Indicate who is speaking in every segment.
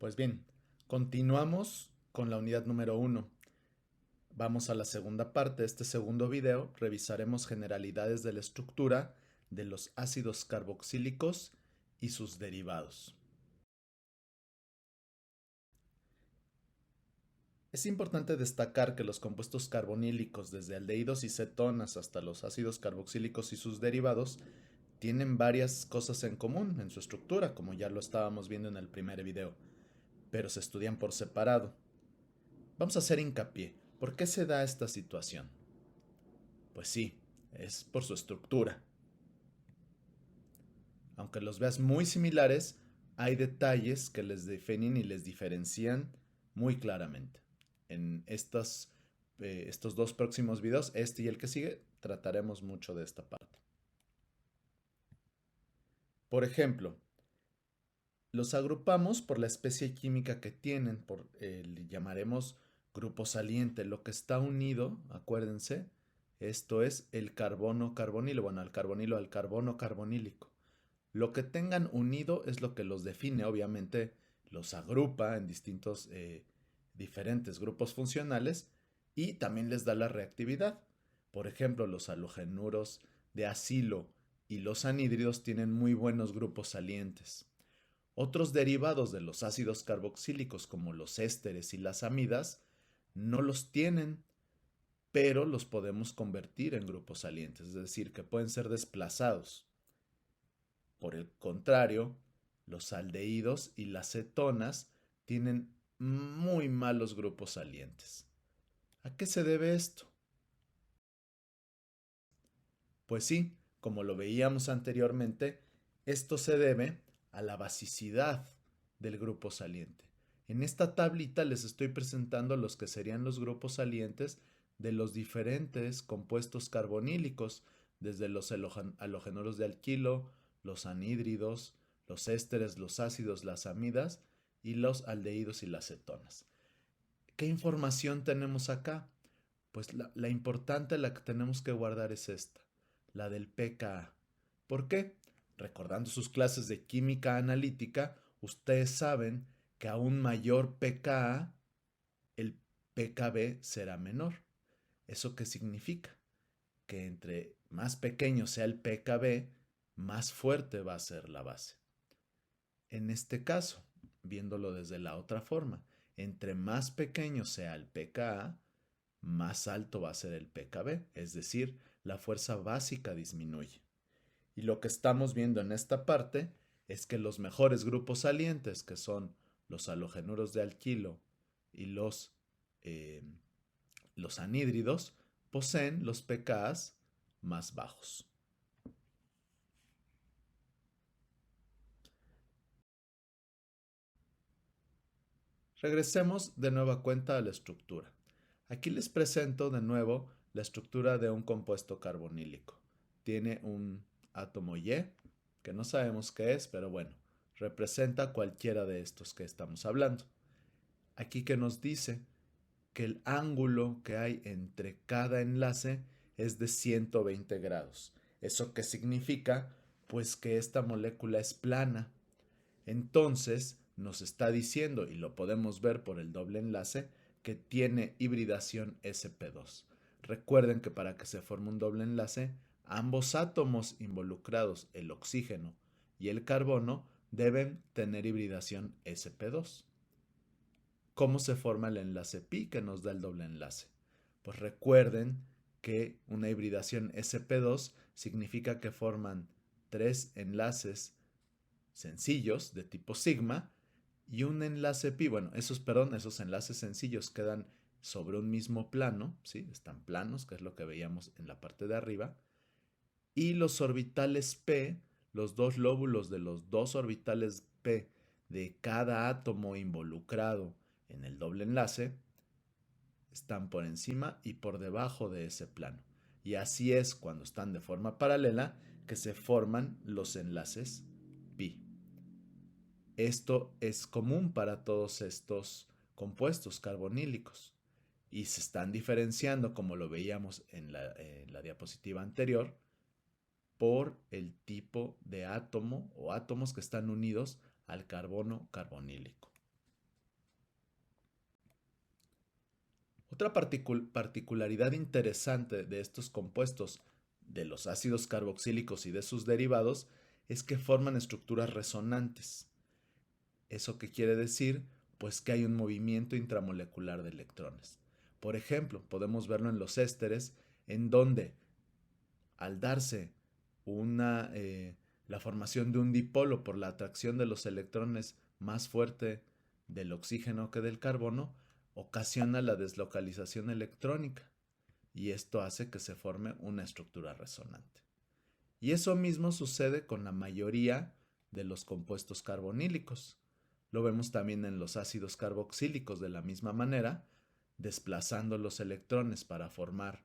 Speaker 1: Pues bien, continuamos con la unidad número uno. Vamos a la segunda parte. Este segundo video revisaremos generalidades de la estructura de los ácidos carboxílicos y sus derivados. Es importante destacar que los compuestos carbonílicos, desde aldehídos y cetonas hasta los ácidos carboxílicos y sus derivados, tienen varias cosas en común en su estructura, como ya lo estábamos viendo en el primer video, pero se estudian por separado. Vamos a hacer hincapié. ¿Por qué se da esta situación? Pues sí, es por su estructura. Aunque los veas muy similares, hay detalles que les definen y les diferencian muy claramente. En estos dos próximos videos, este y el que sigue, trataremos mucho de esta parte. Por ejemplo, los agrupamos por la especie química que tienen, le llamaremos grupo saliente. Lo que está unido, acuérdense, esto es el carbono carbonilo, bueno, al carbonilo al carbono carbonílico. Lo que tengan unido es lo que los define, obviamente los agrupa en distintos diferentes grupos funcionales y también les da la reactividad. Por ejemplo, los halogenuros de acilo y los anhídridos tienen muy buenos grupos salientes. Otros derivados de los ácidos carboxílicos, como los ésteres y las amidas, no los tienen, pero los podemos convertir en grupos salientes, es decir, que pueden ser desplazados. Por el contrario, los aldehídos y las cetonas tienen muy malos grupos salientes. ¿A qué se debe esto? Pues sí, como lo veíamos anteriormente, esto se debe a la basicidad del grupo saliente. En esta tablita les estoy presentando los que serían los grupos salientes de los diferentes compuestos carbonílicos, desde los halogenuros de alquilo, los anhídridos, los ésteres, los ácidos, las amidas y los aldehídos y las cetonas. ¿Qué información tenemos acá? Pues la importante, la que tenemos que guardar es esta, la del pKa. ¿Por qué? Recordando sus clases de química analítica, ustedes saben que a un mayor pKa, el pKb será menor. ¿Eso qué significa? Que entre más pequeño sea el pKb, más fuerte va a ser la base. En este caso, viéndolo desde la otra forma, entre más pequeño sea el pKa, más alto va a ser el pKb, es decir, la fuerza básica disminuye. Y lo que estamos viendo en esta parte es que los mejores grupos salientes, que son los halogenuros de alquilo y eh, los anhídridos, poseen los pKs más bajos. Regresemos de nueva cuenta a la estructura. Aquí les presento de nuevo la estructura de un compuesto carbonílico. Tiene un átomo Y, que no sabemos qué es, pero bueno, representa cualquiera de estos que estamos hablando. Aquí que nos dice que el ángulo que hay entre cada enlace es de 120 grados. ¿Eso qué significa? Pues que esta molécula es plana. Entonces nos está diciendo, y lo podemos ver por el doble enlace, que tiene hibridación sp2. Recuerden que para que se forme un doble enlace, ambos átomos involucrados, el oxígeno y el carbono, deben tener hibridación sp2. ¿Cómo se forma el enlace pi que nos da el doble enlace? Pues recuerden que una hibridación sp2 significa que forman tres enlaces sencillos de tipo sigma y un enlace pi. Bueno, esos enlaces sencillos quedan sobre un mismo plano, ¿sí? Están planos, que es lo que veíamos en la parte de arriba. Y los orbitales p, los dos lóbulos de los dos orbitales p de cada átomo involucrado en el doble enlace, están por encima y por debajo de ese plano. Y así es cuando están de forma paralela que se forman los enlaces pi. Esto es común para todos estos compuestos carbonílicos y se están diferenciando, como lo veíamos en la diapositiva anterior, por el tipo de átomo o átomos que están unidos al carbono carbonílico. Otra particularidad interesante de estos compuestos, de los ácidos carboxílicos y de sus derivados, es que forman estructuras resonantes. ¿Eso qué quiere decir? Pues que hay un movimiento intramolecular de electrones. Por ejemplo, podemos verlo en los ésteres, en donde al darse la formación de un dipolo por la atracción de los electrones más fuerte del oxígeno que del carbono, ocasiona la deslocalización electrónica y esto hace que se forme una estructura resonante. Y eso mismo sucede con la mayoría de los compuestos carbonílicos. Lo vemos también en los ácidos carboxílicos de la misma manera, desplazando los electrones para formar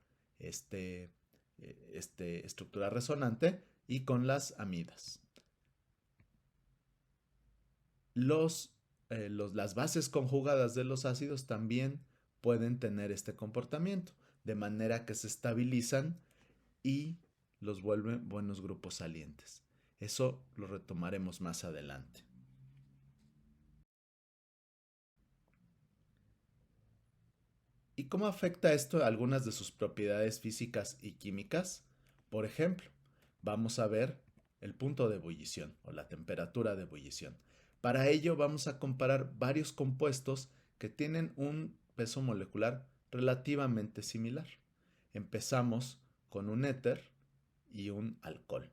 Speaker 1: estructura resonante, y con las amidas. Las bases conjugadas de los ácidos también pueden tener este comportamiento, de manera que se estabilizan y los vuelven buenos grupos salientes. Eso lo retomaremos más adelante. ¿Y cómo afecta esto a algunas de sus propiedades físicas y químicas? Por ejemplo, vamos a ver el punto de ebullición o la temperatura de ebullición. Para ello vamos a comparar varios compuestos que tienen un peso molecular relativamente similar. Empezamos con un éter y un alcohol.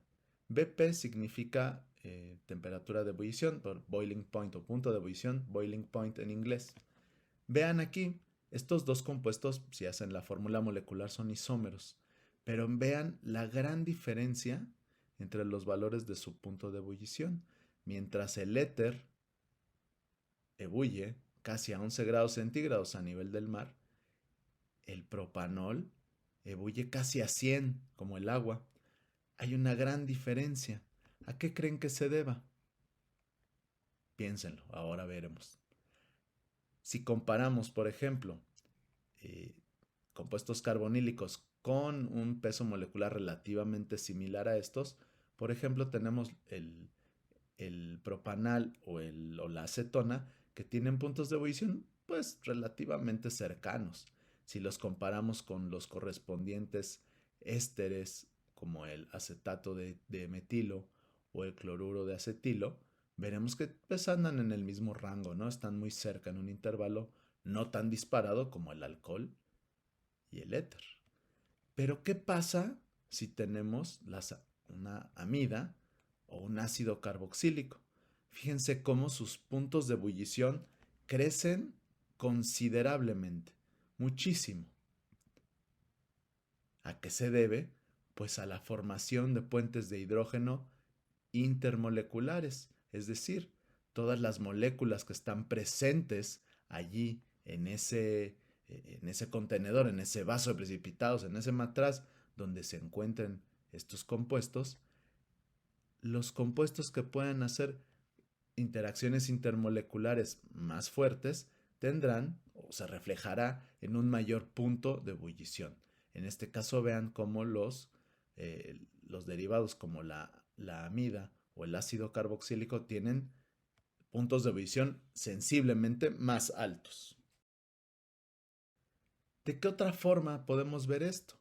Speaker 1: BP significa temperatura de ebullición, por boiling point o punto de ebullición, boiling point en inglés. Vean aquí, estos dos compuestos, si hacen la fórmula molecular, son isómeros, pero vean la gran diferencia entre los valores de su punto de ebullición. Mientras el éter ebulle casi a 11 grados centígrados a nivel del mar, el propanol ebulle casi a 100 como el agua. Hay una gran diferencia. ¿A qué creen que se deba? Piénsenlo, ahora veremos. Si comparamos, por ejemplo, compuestos carbonílicos con un peso molecular relativamente similar a estos, por ejemplo, tenemos el propanal o la acetona, que tienen puntos de ebullición pues relativamente cercanos. Si los comparamos con los correspondientes ésteres como el acetato de metilo o el cloruro de acetilo, veremos que pues andan en el mismo rango, ¿no? Están muy cerca en un intervalo no tan disparado como el alcohol y el éter. Pero ¿qué pasa si tenemos una amida o un ácido carboxílico? Fíjense cómo sus puntos de ebullición crecen considerablemente, muchísimo. ¿A qué se debe? Pues a la formación de puentes de hidrógeno intermoleculares, es decir, todas las moléculas que están presentes allí en ese contenedor, en ese vaso de precipitados, en ese matraz donde se encuentran estos compuestos, los compuestos que puedan hacer interacciones intermoleculares más fuertes tendrán o se reflejará en un mayor punto de ebullición. En este caso vean cómo los derivados como la amida o el ácido carboxílico tienen puntos de ebullición sensiblemente más altos. ¿De qué otra forma podemos ver esto?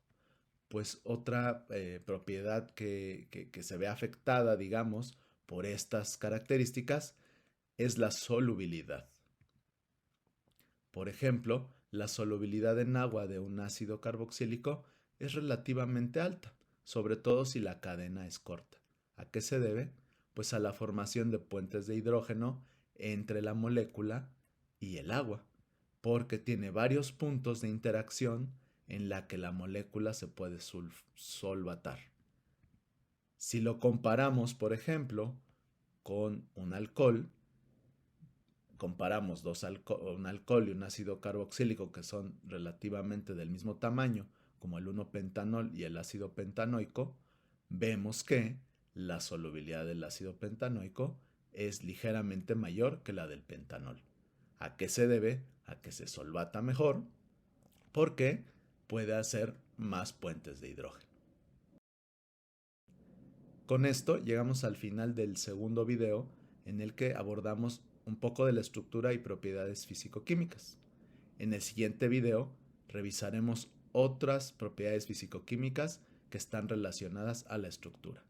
Speaker 1: Pues otra propiedad que se ve afectada, digamos, por estas características es la solubilidad. Por ejemplo, la solubilidad en agua de un ácido carboxílico es relativamente alta, sobre todo si la cadena es corta. ¿A qué se debe? Pues a la formación de puentes de hidrógeno entre la molécula y el agua, porque tiene varios puntos de interacción en la que la molécula se puede solvatar. Si lo comparamos, por ejemplo, con un alcohol, comparamos un alcohol y un ácido carboxílico que son relativamente del mismo tamaño, como el 1-pentanol y el ácido pentanoico, vemos que la solubilidad del ácido pentanoico es ligeramente mayor que la del pentanol. ¿A qué se debe? A que se solvata mejor, porque puede hacer más puentes de hidrógeno. Con esto llegamos al final del segundo video, en el que abordamos un poco de la estructura y propiedades físico-químicas. En el siguiente video revisaremos otras propiedades fisicoquímicas que están relacionadas a la estructura.